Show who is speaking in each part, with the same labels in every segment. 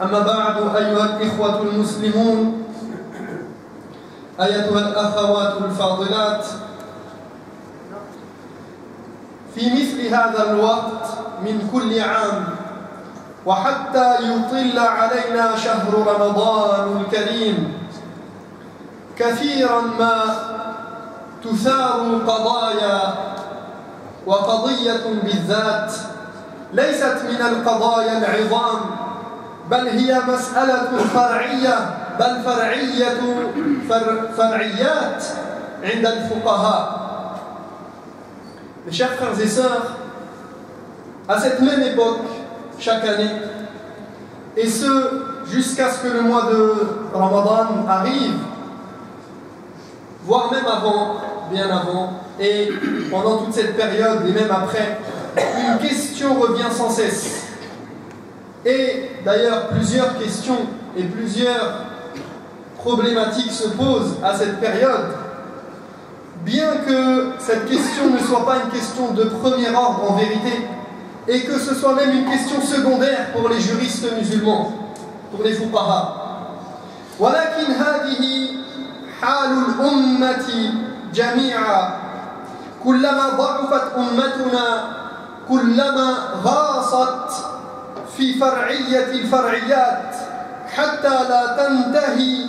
Speaker 1: أما بعد أيها الإخوة المسلمون أيتها الأخوات الفاضلات في مثل هذا الوقت من كل عام وحتى يطل علينا شهر رمضان الكريم كثيرا ما تثار قضايا وقضية بالذات ليست من القضايا العظام بل هي مسألة فرعية بل فرعيات عند الفقهاء. Mes chers frères et sœurs, à cette même époque, chaque année, et ce jusqu'à ce que le mois de Ramadan arrive, voire même avant, bien avant, et pendant toute cette période, et même après, une question revient sans cesse. Et d'ailleurs, plusieurs questions et plusieurs problématiques se posent à cette période, bien que cette question ne soit pas une question de premier ordre en vérité, et que ce soit même une question secondaire pour les juristes musulmans, pour les fuqaha. ولكن هذه حال الأمة جميعا كلما ضعفت أمتنا كلما غاصت في فرعية الفرعيات حتى لا تنتهي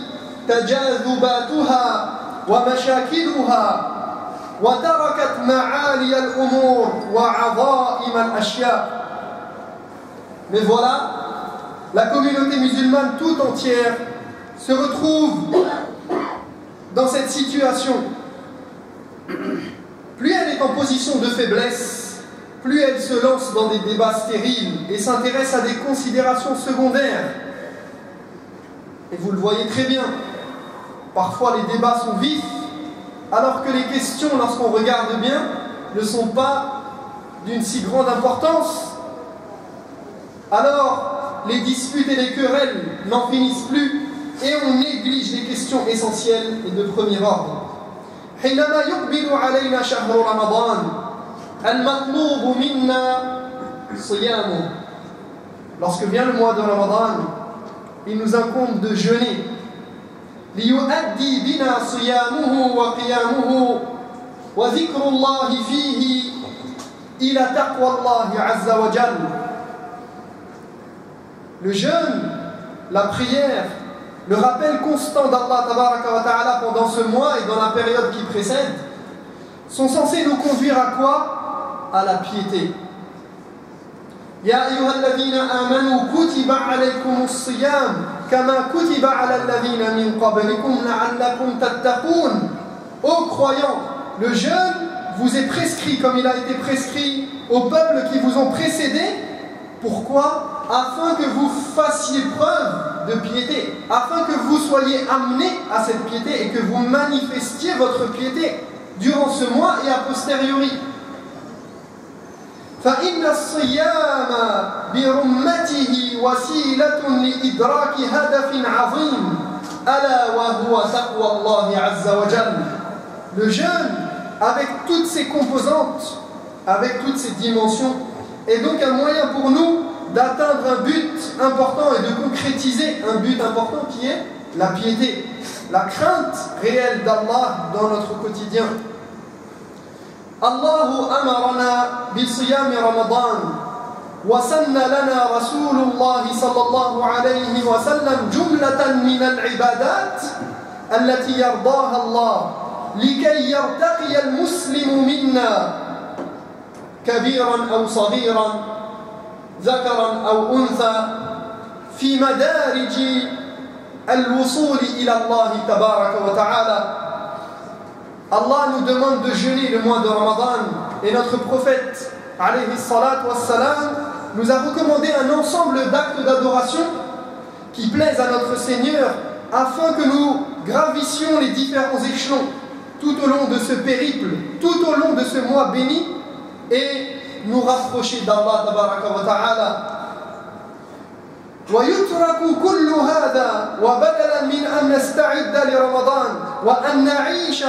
Speaker 1: تجاذباتها ومشاكلها وتركت معالي الأمور وعظائم الأشياء. Mais voilà, la communauté musulmane tout entière se retrouve dans cette situation. Plus elle est en position de faiblesse, plus elle se lance dans des débats stériles et s'intéresse à des considérations secondaires. Et vous le voyez très bien, parfois les débats sont vifs, alors que les questions, lorsqu'on regarde bien, ne sont pas d'une si grande importance. Alors, les disputes et les querelles n'en finissent plus, et on néglige les questions essentielles et de premier ordre. حينما يقبل علينا شهر رمضان المطلوب منا صيامه. Lorsque vient le mois de Ramadan, il nous incombe de jeûner. ليؤدي بنا صيامه وقيامه وذكر الله فيه إلى تقوى الله عز وجل. Le jeûne, la prière, le rappel constant d'Allah tabaraka wa ta'ala pendant ce mois et dans la période qui précède sont censés nous conduire à quoi? À la piété. Ya ayyuhalladhina amanu kutiba alaykumus siyam kama kutiba ala alladhina min qablikum la'allakum tattaqun. Ô croyants, le jeûne vous est prescrit comme il a été prescrit aux peuples qui vous ont précédés. Pourquoi? Afin que vous fassiez preuve de piété, afin que vous soyez amenés à cette piété et que vous manifestiez votre piété durant ce mois et a posteriori. فإن الصيام برمته وسيلة لإدراك هدف عظيم ألا وهو تقوى الله عز وجل. Le jeûne, avec toutes ses composantes, avec toutes ses dimensions, est donc un moyen pour nous d'atteindre un but important et de concrétiser un but important qui est la piété, la crainte réelle d'Allah dans notre quotidien. Allahu amarana bi siyam Ramadan wa sanna lana Rasulullah sallallahu alayhi wa sallam jumlatan min al-ibadat allati yardaha Allah likay yartaqi al-muslimu minna kabiran aw saghiran ذكرا أو أنثى في مدارج الوصول إلى الله تبارك وتعالى. Allah nous demande de jeûner le mois de Ramadan et notre prophète alayhi salatu wassalam nous a recommandé un ensemble d'actes d'adoration qui plaisent à notre Seigneur afin que nous gravissions les différents échelons tout au long de ce périple, tout au long de ce mois béni et nous rapprocher d'Allah tabaraka wa ta'ala. ويترك كل هذا وبدلا من أن نستعد لرمضان وأن نعيش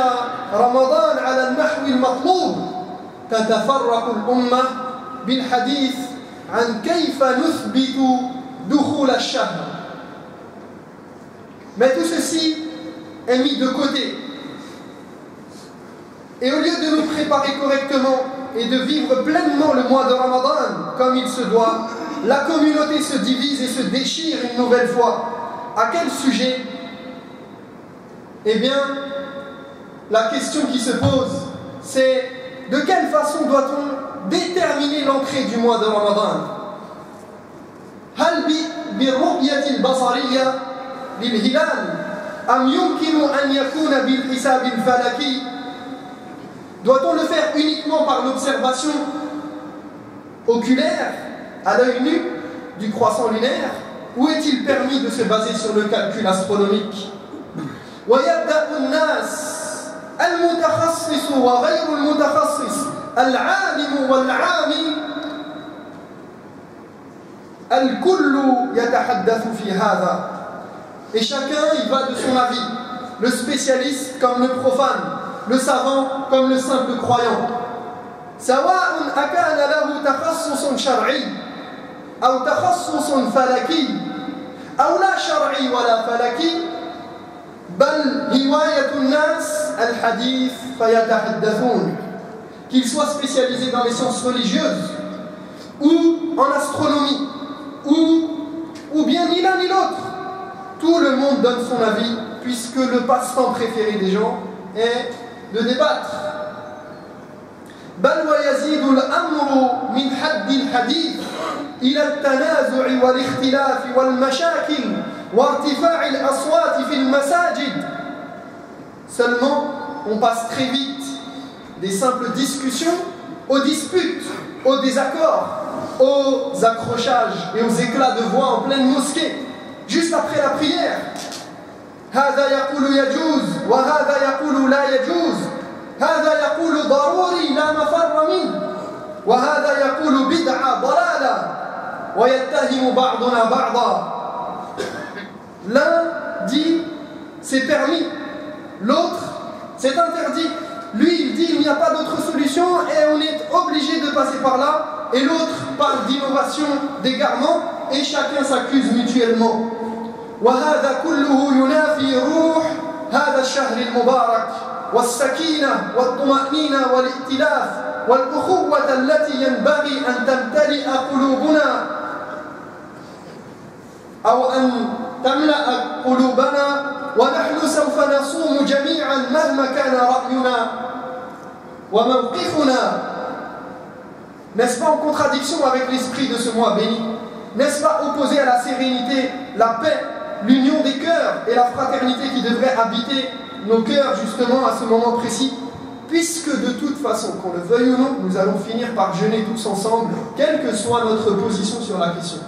Speaker 1: رمضان على النحو المطلوب تتفرق الأمة بالحديث عن كيف نثبت دخول الشهر Mais tout ceci est mis de côté. Et au lieu de nous préparer correctement et de vivre pleinement le mois de Ramadan comme il se doit, la communauté se divise et se déchire une nouvelle fois. À quel sujet? Eh bien, la question qui se pose, c'est de quelle façon doit-on déterminer l'entrée du mois de Ramadan? هل بالرؤية البصرية للهلال أم يمكن أن يكون بالحساب الفلكي؟ Doit-on le faire uniquement par l'observation oculaire, à l'œil nu, du croissant lunaire, ou est-il permis de se baser sur le calcul astronomique? ويبدأ الناس المتخصص وغير المتخصص العالم والعامل الكل يتحدث في هذا. Et chacun y va de son avis, le spécialiste comme le profane, le savant comme le simple croyant. سواء أكان له تخصص شرعي أو تخصص فلكي أو لا شرعي ولا فلكي بل هواية الناس الحديث فيتحدثون. Qu'il soit spécialisé dans les sciences religieuses ou en astronomie ou bien ni l'un ni l'autre, tout le monde donne son avis puisque le passe-temps préféré des gens est de débattre. بل ويزيد الأمر من حد الحديث إلى التنازع والاختلاف والمشاكل وارتفاع الأصوات في المساجد. Seulement, on passe très vite des simples discussions aux disputes, aux désaccords, aux accrochages et aux éclats de voix en pleine mosquée, juste après la prière. هذا يقول يجوز وهذا يقول لا يجوز. هذا يقول ضروري لا مفر منه وهذا يقول بدعة ضلالة ويتهم بعضنا بعضا. L'un dit c'est permis, l'autre c'est interdit. Lui il dit il n'y a pas d'autre solution et on est obligé de passer par là, et l'autre parle d'innovation, d'égarement, et chacun s'accuse mutuellement. وهذا كله ينافي روح هذا الشهر المبارك والسكينة والطمأنينة والائتلاف والأخوة التي ينبغي أن تمتلئ قلوبنا أو أن تملأ قلوبنا ونحن سوف نصوم جميعا مهما كان رأينا وموقفنا. N'est-ce pas en contradiction avec l'esprit de ce mois béni? N'est-ce pas opposé à la sérénité, la paix, l'union des cœurs et la fraternité qui devrait habiter nos cœurs justement à ce moment précis? Puisque de toute façon, qu'on le veuille ou non, nous allons finir par jeûner tous ensemble, quelle que soit notre position sur la question.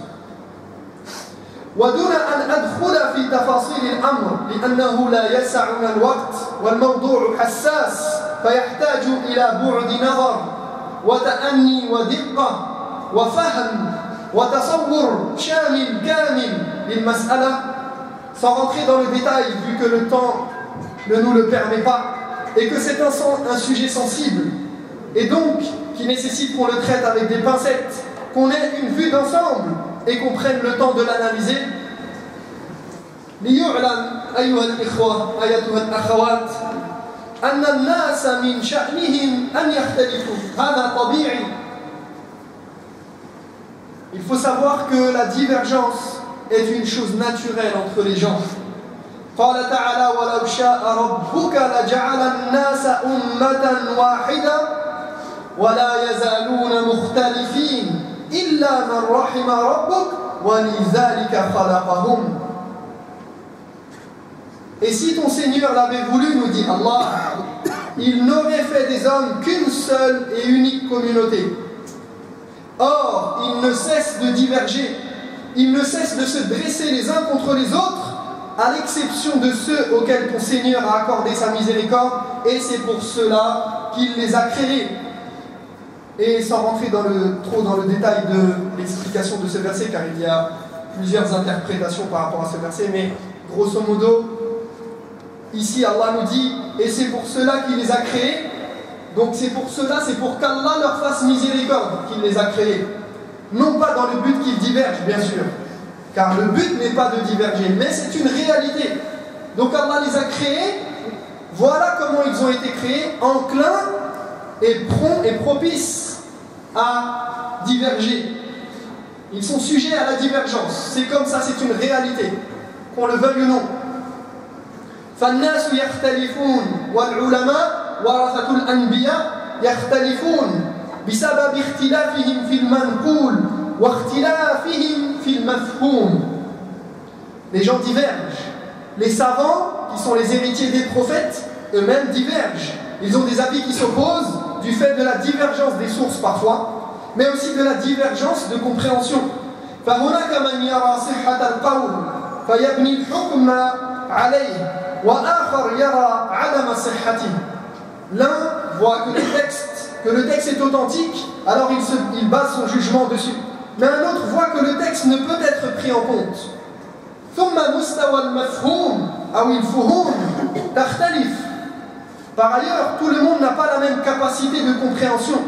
Speaker 1: ودون أن أدخل في تفاصيل الأمر لأنه لا يسعنا الوقت والموضوع حساس فيحتاج إلى بعد نظر وتأني ودقة وفهم وتصور شامل كامل للمسألة. Sans rentrer dans le détail, vu que le temps ne nous le permet pas, et que c'est un sujet sensible, et donc qui nécessite qu'on le traite avec des pincettes, qu'on ait une vue d'ensemble, et qu'on prenne le temps de l'analyser. ليعلم أيها الإخوة أيتها الأخوات أن الناس من شأنهم أن يختلفوا. هذا طبيعي. Il faut savoir que la divergence est une chose naturelle entre les gens. قال تعالى ولو شاء ربك لجعل الناس أمة واحدة ولا يزالون مختلفين إلا من رحم ربك ولذلك خلقهم. Et si ton Seigneur l'avait voulu, nous dit Allah, il n'aurait fait des hommes qu'une seule et unique communauté. Or, ils ne cessent de diverger, ils ne cessent de se dresser les uns contre les autres, à l'exception de ceux auxquels ton Seigneur a accordé sa miséricorde, et c'est pour cela qu'il les a créés. Et sans rentrer trop dans le détail de l'explication de ce verset, car il y a plusieurs interprétations par rapport à ce verset, mais grosso modo, ici Allah nous dit, et c'est pour cela qu'il les a créés. Donc c'est pour cela, c'est pour qu'Allah leur fasse miséricorde qu'il les a créés. Non pas dans le but qu'ils divergent, bien sûr, car le but n'est pas de diverger, mais c'est une réalité. Donc Allah les a créés, voilà comment ils ont été créés, enclins et prompts et propices à diverger. Ils sont sujets à la divergence. C'est comme ça, c'est une réalité, qu'on le veuille ou non. فالناس يختلفون والعلماء ورثة الأنبياء يختلفون بسبب اختلافهم في المنقول واختلافهم في المفهوم. Les gens divergent. Les savants, qui sont les héritiers des prophètes, eux-mêmes divergent. Ils ont des avis qui s'opposent du fait de la divergence des sources parfois, mais aussi de la divergence de compréhension. فهناك من يرى صحة القول فيبني الحكم عليه وآخر يرى عدم صحته. L'un voit que le texte est authentique, alors il base son jugement dessus. Mais un autre voit que le texte ne peut être pris en compte. ثم مستوى المفهوم أو الفهوم تختلف. Par ailleurs, tout le monde n'a pas la même capacité de compréhension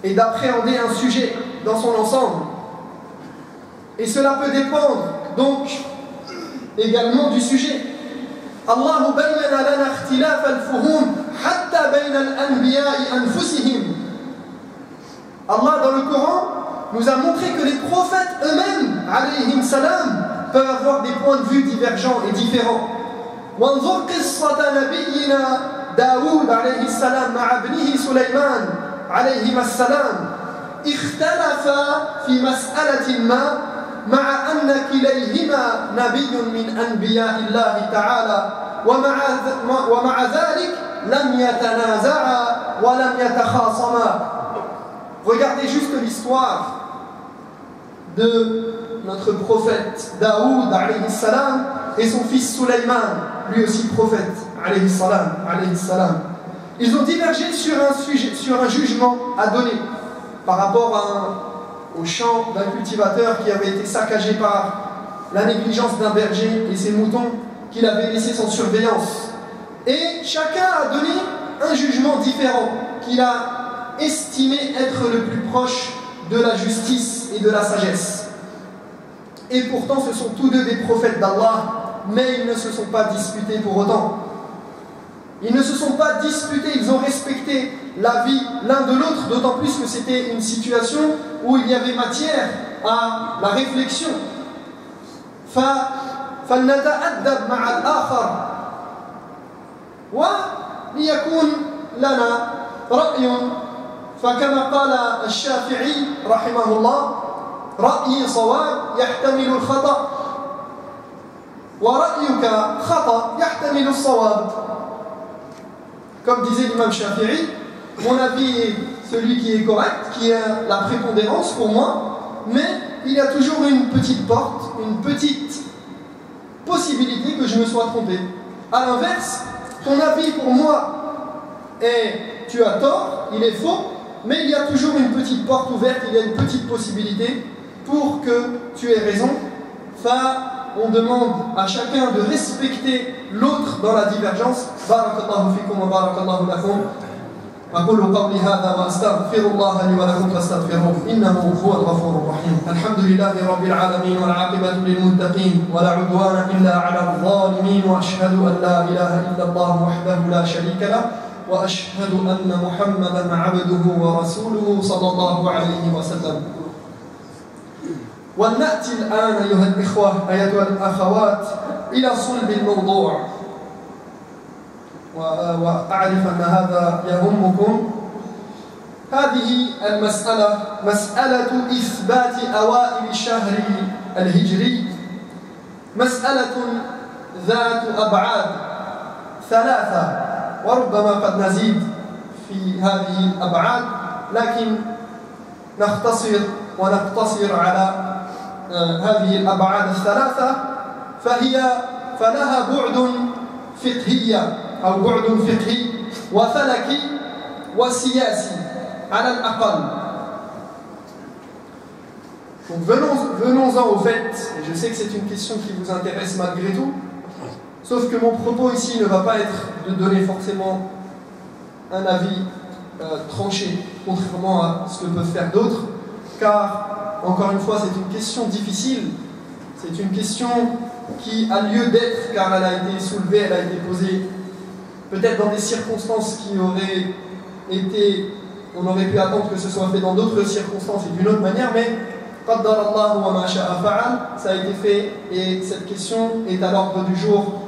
Speaker 1: et d'appréhender un sujet dans son ensemble. Et cela peut dépendre donc également du sujet. Allah bayyana lana ikhtilaf al-fuhum hatta bayna al-anbiya'i anfusihim. Allah dans le Coran nous a montré que les prophètes eux-mêmes, alayhim salam, peuvent avoir des points de vue divergents et différents. وانظر قصة نبينا داود عليه السلام مع ابنه سليمان عليهما السلام اختلفا في مسألة ما مع أن كليهما نبي من أنبياء الله تعالى ومع ذلك لم يتنازعا ولم يتخاصما. Regardez juste l'histoire de notre prophète Daoud alayhi salam et son fils Sulayman, lui aussi prophète alayhi salam. Ils ont divergé sur un jugement à donner par rapport au champ d'un cultivateur qui avait été saccagé par la négligence d'un berger et ses moutons qu'il avait laissés sans surveillance. Et chacun a donné un jugement différent qu'il a estimé être le plus proche de la justice et de la sagesse. Et pourtant ce sont tous deux des prophètes d'Allah, mais ils ne se sont pas disputés pour autant. Ils ne se sont pas disputés, ils ont respecté la vie l'un de l'autre, d'autant plus que c'était une situation où il y avait matière à la réflexion. فلنتأدب مع الآخر وليكون لنا رأي. فكما قال الشافعي رحمه الله رأيي صواب يحتمل الخطأ ورأيك خطأ يحتمل الصواب. Comme disait l'imam Shafi'i, mon avis est celui qui est correct, qui a la prépondérance pour moi, mais il y a toujours une petite porte, une petite possibilité que je me sois trompé. A l'inverse, ton avis pour moi est tu as tort, il est faux, mais il y a toujours une petite porte ouverte, il y a une petite possibilité pour que tu aies raison. On demande à chacun de respecter l'autre dans la divergence. Barakallahu fikum wa barakallahu lakum. أقول قولي هذا وأستغفر الله لي ولكم فاستغفروه إنه هو الغفور الرحيم. الحمد لله رب العالمين والعاقبة للمتقين ولا عدوان إلا على الظالمين وأشهد أن لا إله إلا الله وحده لا شريك له وأشهد أن محمدا عبده ورسوله صلى الله عليه وسلم. ونأتي الآن أيها الإخوة أيتها الأخوات إلى صلب الموضوع، وأعرف أن هذا يهمكم. هذه المسألة مسألة إثبات أوائل الشهر الهجري مسألة ذات أبعاد ثلاثة، وربما قد نزيد في هذه الأبعاد، لكن نختصر ونقتصر على هذه الأبعاد الثلاثة. فلها بعد فقهية أو بعد فقهي وفلكي وسياسي على الأقل. Donc venons-en au fait, et je sais que c'est une question qui vous intéresse malgré tout, sauf que mon propos ici ne va pas être de donner forcément un avis tranché, contrairement à ce que peuvent faire d'autres, car, encore une fois, c'est une question difficile, c'est une question qui a lieu d'être, car elle a été soulevée, elle a été posée peut-être dans des circonstances qui auraient été, on aurait pu attendre que ce soit fait dans d'autres circonstances et d'une autre manière, mais qaddar Allah wa ma sha'a fa'al, ça a été fait et cette question est à l'ordre du jour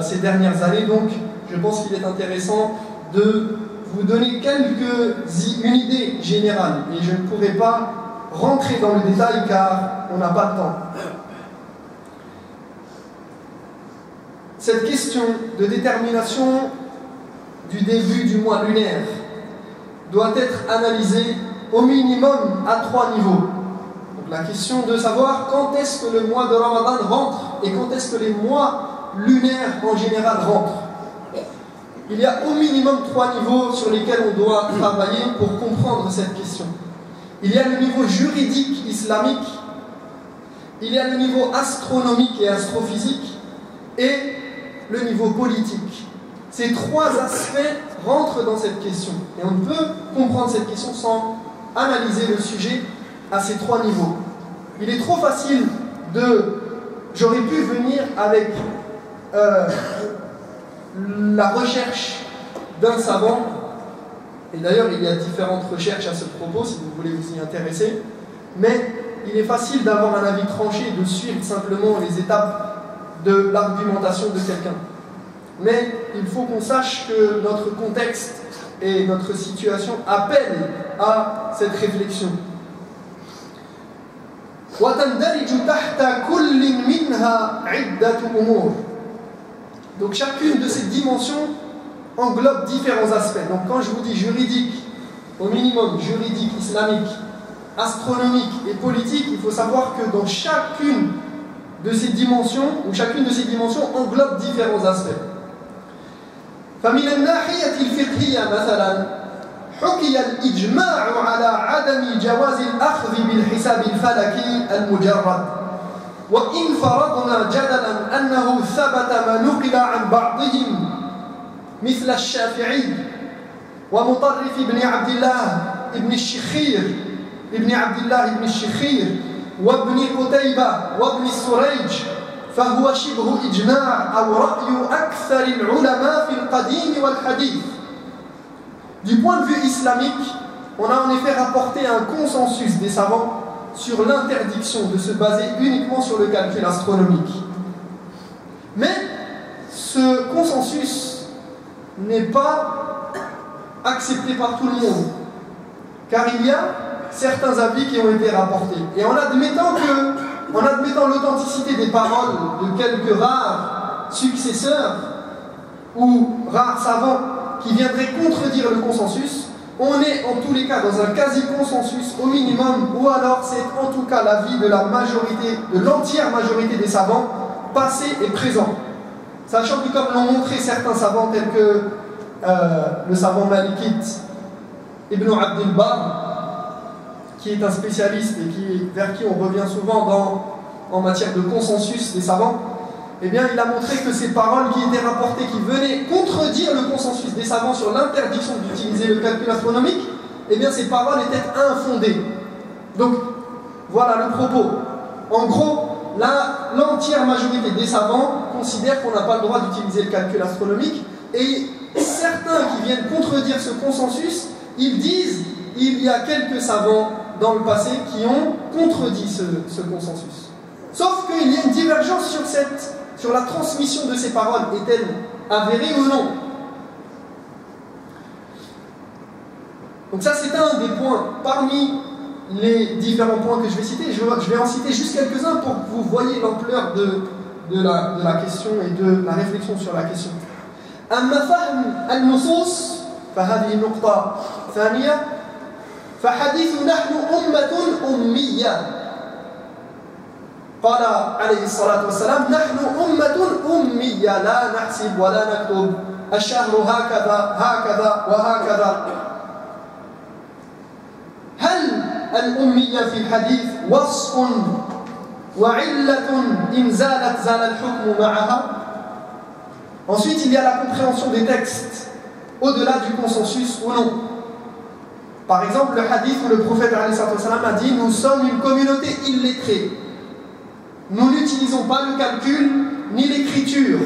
Speaker 1: ces dernières années. Donc je pense qu'il est intéressant de vous donner une idée générale et je ne pourrai pas rentrer dans le détail car on n'a pas de temps. Cette question de détermination du début du mois lunaire doit être analysée au minimum à 3 niveaux. Donc la question de savoir quand est-ce que le mois de Ramadan rentre et quand est-ce que les mois lunaires en général rentrent. Il y a au minimum 3 niveaux sur lesquels on doit travailler pour comprendre cette question. Il y a le niveau juridique islamique, il y a le niveau astronomique et astrophysique et le niveau politique. Ces 3 aspects rentrent dans cette question. Et on ne peut comprendre cette question sans analyser le sujet à ces 3 niveaux. Il est trop facile de... J'aurais pu venir avec la recherche d'un savant, et d'ailleurs il y a différentes recherches à ce propos si vous voulez vous y intéresser, mais il est facile d'avoir un avis tranché et de suivre simplement les étapes de l'argumentation de quelqu'un. Mais il faut qu'on sache que notre contexte et notre situation appellent à cette réflexion. Donc chacune de ces dimensions englobe différents aspects. Donc quand je vous dis juridique, au minimum juridique, islamique, astronomique et politique, il faut savoir que dans chacune de ces dimensions, ou chacune de ces dimensions englobe différents aspects. فمن الناحية الفقهية مثلا حكي الإجماع على عدم جواز الأخذ بالحساب الفلكي المجرد وإن فرضنا جدلا أنه ثبت ما نقل عن بعضهم مثل الشافعي ومطرف بن عبد الله بن الشخير وابن قتيبة وابن السريج فهو شبه إجماع أو رأي أكثر العلماء في القديم والحديث. Du point de vue islamique, on a en effet rapporté un consensus des savants sur l'interdiction de se baser uniquement sur le calcul astronomique. Mais ce consensus n'est pas accepté par tout le monde, car il y a certains avis qui ont été rapportés. Et en admettant l'authenticité des paroles de quelques rares successeurs ou rares savants qui viendraient contredire le consensus, on est en tous les cas dans un quasi-consensus au minimum, ou alors c'est en tout cas l'avis de la majorité, de l'entière majorité des savants, passés et présents. Sachant que comme l'ont montré certains savants tels que le savant malikite Ibn Abdel Barr, qui est un spécialiste et vers qui on revient souvent en matière de consensus des savants, eh bien il a montré que ces paroles qui étaient rapportées, qui venaient contredire le consensus des savants sur l'interdiction d'utiliser le calcul astronomique, eh bien ces paroles étaient infondées. Donc voilà le propos. En gros, l'entière majorité des savants considèrent qu'on n'a pas le droit d'utiliser le calcul astronomique, et certains qui viennent contredire ce consensus, ils disent il y a quelques savants dans le passé qui ont contredit ce consensus. Sauf qu'il y a une divergence sur la transmission de ces paroles. Est-elle avérée ou non? Donc ça c'est un des points. Parmi les différents points que je vais citer, je vais en citer juste quelques-uns pour que vous voyez l'ampleur de la question et de la réflexion sur la question. أما فهم النصوص فهذه النقطة ثانية فحديث نحن أمة أمية قال عليه الصلاة والسلام نحن أمة أمية لا نحسب ولا نكتب الشهر هكذا وهكذا. هل الأمية في الحديث وصف وعلة إن زالت زال الحكم معها؟ Ensuite, il y a la compréhension des textes au-delà du consensus ou non. Par exemple, le hadith où le prophète a dit « Nous sommes une communauté illettrée ». nous n'utilisons pas le calcul ni l'écriture.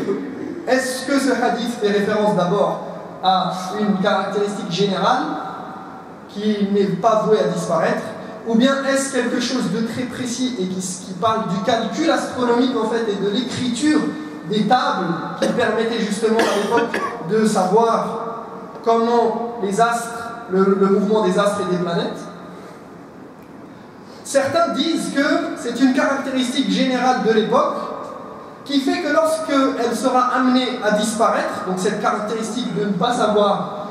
Speaker 1: Est-ce que ce hadith fait référence d'abord à une caractéristique générale qui n'est pas vouée à disparaître, ou bien est-ce quelque chose de très précis et qui parle du calcul astronomique en fait et de l'écriture des tables qui permettaient justement à l'époque de savoir comment les astres, le mouvement des astres et des planètes? Certains disent que c'est une caractéristique générale de l'époque qui fait que lorsqu'elle sera amenée à disparaître, donc cette caractéristique de ne pas savoir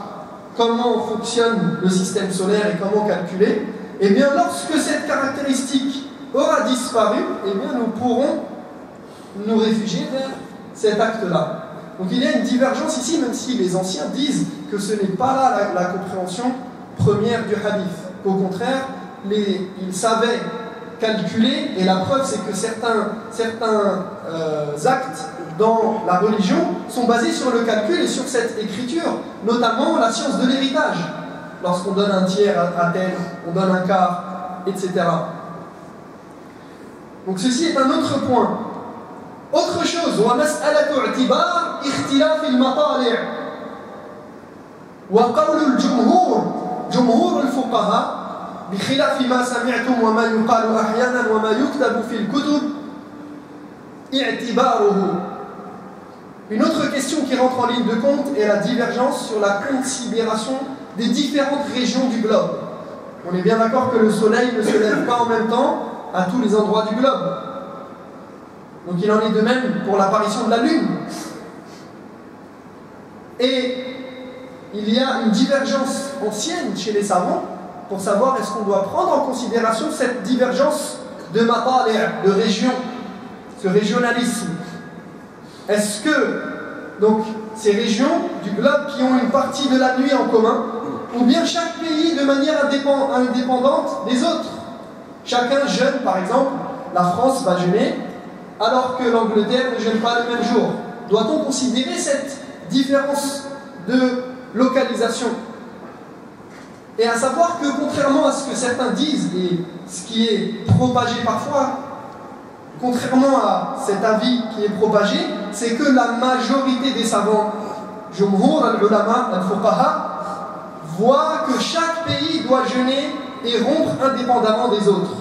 Speaker 1: comment fonctionne le système solaire et comment calculer, et bien lorsque cette caractéristique aura disparu, et bien nous pourrons nous réfugier vers cet acte-là. Donc il y a une divergence ici, même si les anciens disent que ce n'est pas là la compréhension première du hadith. Au contraire, ils savaient calculer, et la preuve c'est que certains actes dans la religion sont basés sur le calcul et sur cette écriture, notamment la science de l'héritage. Lorsqu'on donne un tiers à tel, on donne un quart, etc. Donc ceci est un autre point. Autre chose, وَمَسْأَلَةُ اعْتِبَارِ اخْتِلَافِ الْمَطَالِعِ وَقَوْلُ الْجُمْهُورِ جمهور الفقهاء بخلاف ما سمعتم وما يقال أحيانا وما يكتب في الكتب اعتباره. Une autre question qui rentre en ligne de compte est la divergence sur la considération des différentes régions du globe. On est bien d'accord que le soleil ne se lève pas en même temps à tous les endroits du globe. Donc il en est de même pour l'apparition de la lune. Et il y a une divergence ancienne chez les savants pour savoir est-ce qu'on doit prendre en considération cette divergence de matali', de région, ce régionalisme. Est-ce que donc ces régions du globe qui ont une partie de la nuit en commun, ou bien chaque pays de manière indépendante des autres? Chacun jeûne, par exemple, la France va jeûner, alors que l'Angleterre ne jeûne pas le même jour. Doit-on considérer cette différence de localisation? Et à savoir que contrairement à ce que certains disent, et ce qui est propagé parfois, contrairement à cet avis qui est propagé, c'est que la majorité des savants, Jumhur al-Ulama al-Fuqaha, voient que chaque pays doit jeûner et rompre indépendamment des autres.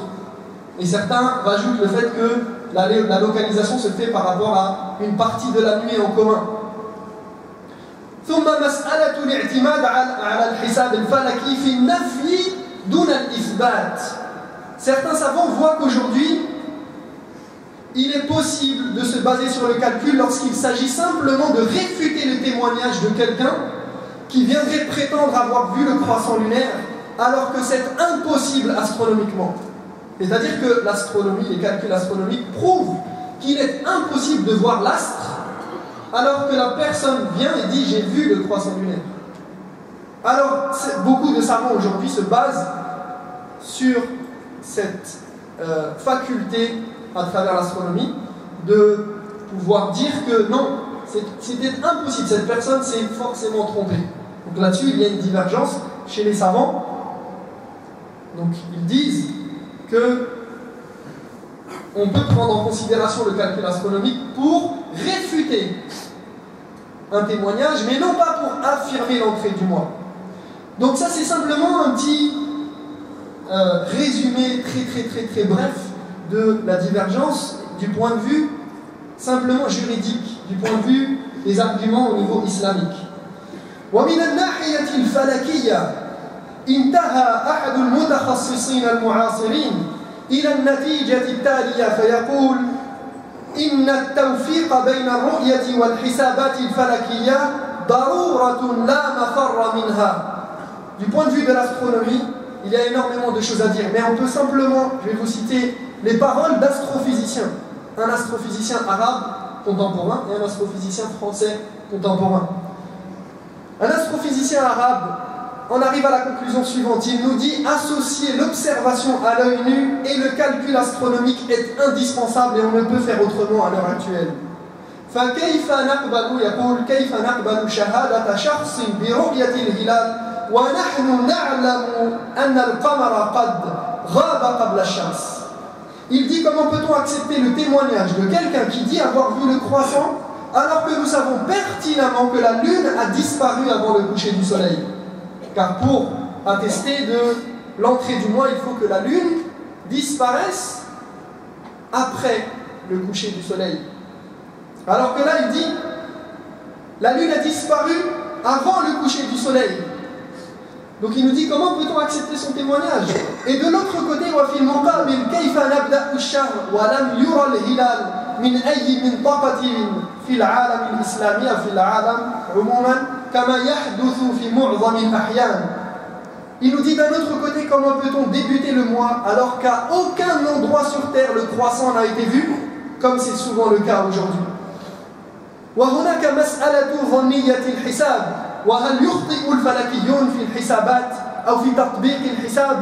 Speaker 1: Et certains rajoutent le fait que la localisation se fait par rapport à une partie de la nuit en commun. ثم مسألة الاعتماد على الحساب الفلكي في النفي دون الإثبات. Certains savants voient qu'aujourd'hui, il est possible de se baser sur le calcul lorsqu'il s'agit simplement de réfuter le témoignage de quelqu'un qui viendrait prétendre avoir vu le croissant lunaire alors que c'est impossible astronomiquement. C'est-à-dire que l'astronomie, les calculs astronomiques prouvent qu'il est impossible de voir l'astre alors que la personne vient et dit « j'ai vu le croissant lunaire ». Alors, beaucoup de savants aujourd'hui se basent sur cette faculté à travers l'astronomie de pouvoir dire que non, c'était impossible, cette personne s'est forcément trompée. Donc là-dessus, il y a une divergence chez les savants. Donc ils disent que on peut prendre en considération le calcul astronomique pour réfuter un témoignage, mais non pas pour affirmer l'entrée du mois. Donc ça, c'est simplement un petit résumé très bref de la divergence du point de vue simplement juridique, du point de vue des arguments au niveau islamique. ومن الناحية الفلكية انتهى أحد المتخصصين المعاصرين إلى النتيجة التالية فيقول إن التوفيق بين الرؤية والحسابات الفلكية ضرورة لا مفر منها. Du point de vue de l'astronomie, il y a énormément de choses à dire, mais on peut simplement, je vais vous citer les paroles d'astrophysiciens. Un astrophysicien arabe contemporain et un astrophysicien français contemporain. Un astrophysicien arabe en arrive à la conclusion suivante. Il nous dit associer l'observation à l'œil nu et le calcul astronomique est indispensable et on ne peut faire autrement à l'heure actuelle. فكيف نقبل يقول كيف نقبل شهادة شخص برؤية الهلال ونحن نعلم أن القمر قد غاب قبل الشمس. il dit comment peut-on accepter le témoignage de quelqu'un qui dit avoir vu le croissant alors que nous savons pertinemment que la lune a disparu avant le coucher du soleil. Car pour attester de l'entrée du mois, il faut que la lune disparaisse après le coucher du soleil. Alors que là, il dit, la lune a disparu avant le coucher du soleil. Donc il nous dit comment peut-on accepter son témoignage. Et de l'autre côté, وفي المقابل كيف نبدأ الشهر ولم يرى الهلال من أي منطقة في العالم الإسلامي أو في العالم عموما كما يحدث في معظم الأحيان. Il nous dit d'un autre côté comment peut-on débuter le mois alors qu'à aucun endroit sur terre le croissant n'a été vu, comme c'est souvent le cas aujourd'hui. وهناك مسألة ظنية الحساب وهل يخطئ الفلكيون في الحسابات أو في تطبيق الحساب.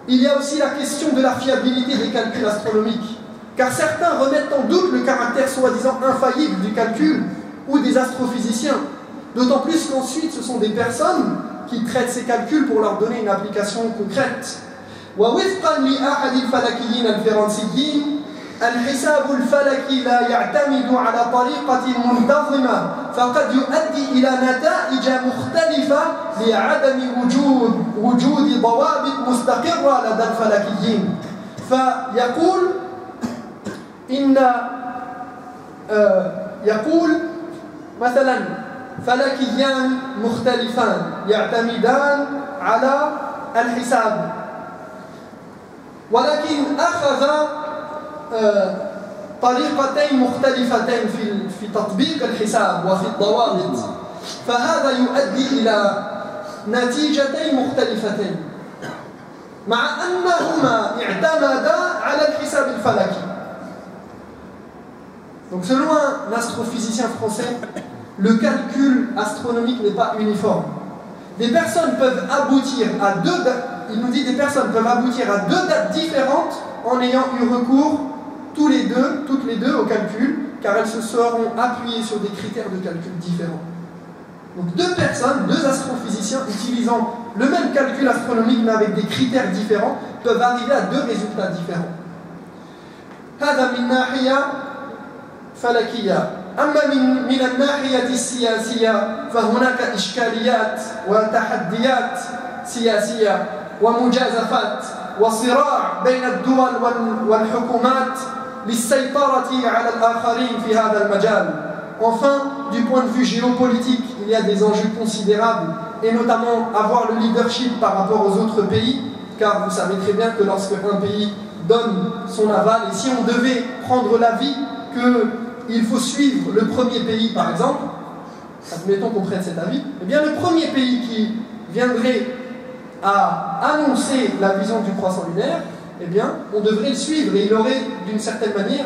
Speaker 1: Il y a aussi la question de la fiabilité des calculs astronomiques, car certains remettent en doute le caractère soi-disant infaillible du calcul ou des astrophysiciens, d'autant plus qu'ensuite ce sont des personnes qui traitent ces calculs pour leur donner une application concrète. ووفقا لأحد الفلكيين الفرنسيين الحساب الفلكي لا يعتمد على طريقة منتظمة فقد يؤدي إلى نتائج مختلفة لعدم وجود ضوابط مستقرة لدى الفلكيين. فيقول يقول مثلا فلكيان مختلفان يعتمدان على الحساب ولكن أخذ طريقتين مختلفتين في تطبيق الحساب وفي الضوابط فهذا يؤدي إلى نتيجتين مختلفتين مع أنهما اعتمدا على الحساب الفلكي. Donc selon un astrophysicien français, le calcul astronomique n'est pas uniforme. Des personnes peuvent aboutir à deux dates, il nous dit des personnes peuvent aboutir à deux dates différentes en ayant eu recours toutes les deux au calcul, car elles se seront appuyées sur des critères de calcul différents. Donc deux personnes, deux astrophysiciens utilisant le même calcul astronomique mais avec des critères différents peuvent arriver à deux résultats différents. هذا من ناحية فلكية. أما من الناحية السياسية فهناك إشكاليات وتحديات سياسية ومجازفات وصراع بين الدول والحكومات للسيطرة على الآخرين في هذا المجال. Enfin, du point de vue géopolitique, il y a des enjeux considérables, et notamment avoir le leadership par rapport aux autres pays, car vous savez très bien que lorsque un pays donne son aval, et si on devait prendre l'avis qu'il faut suivre le premier pays, par exemple, admettons qu'on prenne cet avis, eh bien le premier pays qui viendrait à annoncer la vision du croissant lunaire, eh bien, on devrait le suivre et il aurait d'une certaine manière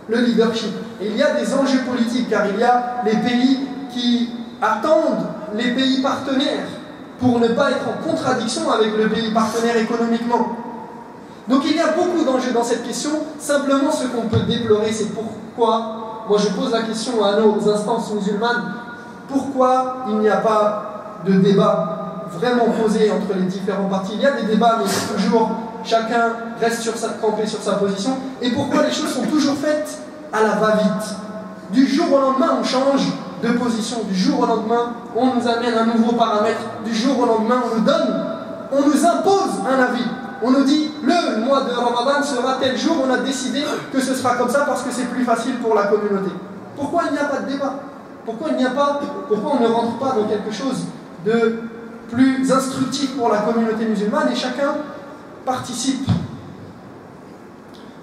Speaker 1: le leadership. Et il y a des enjeux politiques car il y a les pays qui attendent les pays partenaires pour ne pas être en contradiction avec le pays partenaire économiquement. Donc il y a beaucoup d'enjeux dans cette question. Simplement ce qu'on peut déplorer, c'est pourquoi, moi je pose la question à nos instances musulmanes, pourquoi il n'y a pas de débat vraiment posé entre les différents partis. Il y a des débats, mais toujours chacun reste campé sur sa position. Et pourquoi les choses sont toujours faites à la va-vite. Du jour au lendemain, on change de position. Du jour au lendemain, on nous amène un nouveau paramètre. Du jour au lendemain, on nous impose un avis. On nous dit, le mois de Ramadan sera tel jour, on a décidé que ce sera comme ça parce que c'est plus facile pour la communauté. Pourquoi il n'y a pas de débat? Pourquoi on ne rentre pas dans quelque chose de plus instructif pour la communauté musulmane et chacun participe.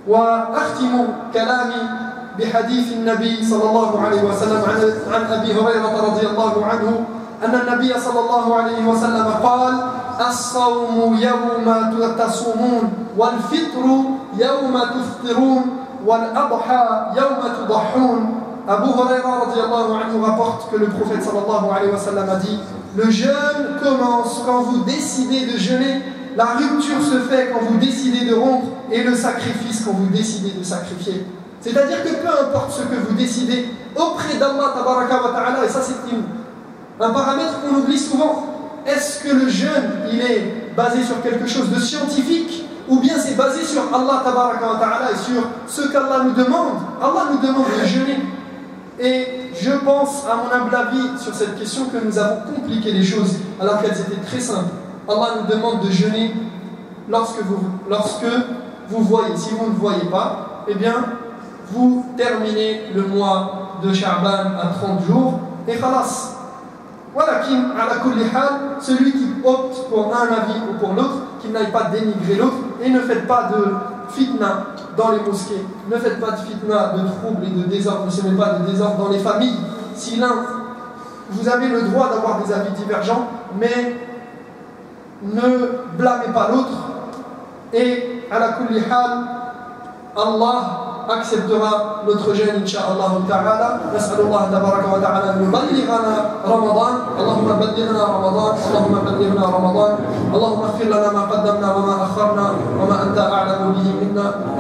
Speaker 1: وأختم كلامي بحديث النبي صلى الله عليه وسلم عن أبي هريرة رضي الله عنه أن النبي صلى الله عليه وسلم قال الصوم يوم تصومون والفطر يوم تفطرون والأضحى يوم تضحون. Abu Huraira radiallahu anhu rapporte que le prophète sallallahu alayhi wa sallam a dit: le jeûne commence quand vous décidez de jeûner, la rupture se fait quand vous décidez de rompre, et le sacrifice quand vous décidez de sacrifier. C'est-à-dire que peu importe ce que vous décidez auprès d'Allah tabaraka wa ta'ala, et ça c'est un paramètre qu'on oublie souvent, est-ce que le jeûne il est basé sur quelque chose de scientifique ou bien c'est basé sur Allah tabaraka wa ta'ala et sur ce qu'Allah nous demande. Allah nous demande de jeûner. Et je pense, à mon humble avis, sur cette question que nous avons compliqué les choses alors qu'elles étaient très simples. Allah nous demande de jeûner lorsque vous voyez. Si vous ne voyez pas, eh bien, vous terminez le mois de Sha'ban à 30 jours et khalas. Walakin, ala kulli hal, celui qui opte pour un avis ou pour l'autre, qu'il n'aille pas dénigrer l'autre, et ne faites pas de fitna dans les mosquées, ne faites pas de fitna, de troubles et de désordre, ne semez pas de désordre dans les familles. Si l'un, vous avez le droit d'avoir des avis divergents, mais ne blâmez pas l'autre, et ala kulli hal, Allah acceptera notre jeûne incha'Allah ta'ala. Nas'alullah tabaraka wa ta'ala an yuballighana Ramadan. Allahumma ballighna Ramadan. Allahumma ballighna Ramadan. Allahumma ighfir lana ma qaddamna wa ma akharna wa ma anta a'lamu bihi minna.